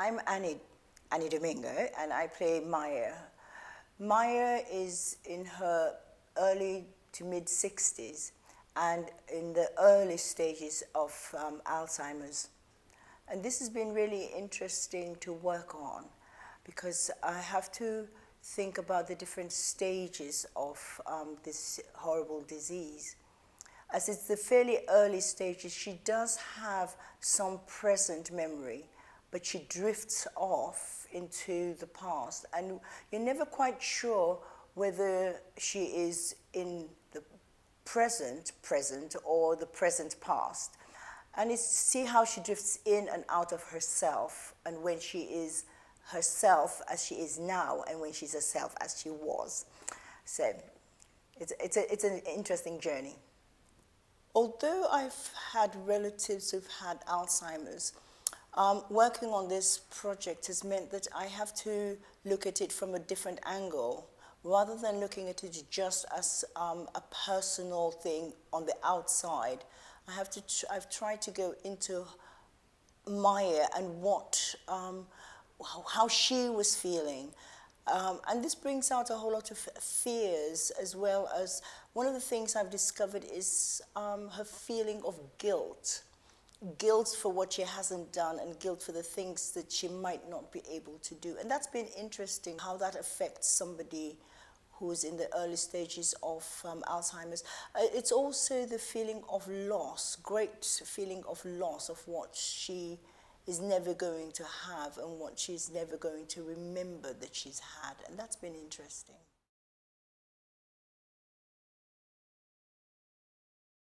I'm Anni Domingo, and I play Maya. Maya is in her early to mid-60s and in the early stages of Alzheimer's. And this has been really interesting to work on because I have to think about the different stages of this horrible disease. As it's the fairly early stages, she does have some present memory, but she drifts off into the past. And you're never quite sure whether she is in the present or the present past. And it's to see how she drifts in and out of herself, and when she is herself as she is now, and when she's herself as she was. So it's an interesting journey. Although I've had relatives who've had Alzheimer's, working on this project has meant that I have to look at it from a different angle, rather than looking at it just as a personal thing on the outside. I've tried to go into Maya and how she was feeling. And this brings out a whole lot of fears, as well as one of the things I've discovered is her feeling of guilt. Guilt for what she hasn't done, and guilt for the things that she might not be able to do. And that's been interesting, how that affects somebody who's in the early stages of Alzheimer's. It's also the feeling of loss, great feeling of loss of what she is never going to have and what she's never going to remember that she's had. And that's been interesting.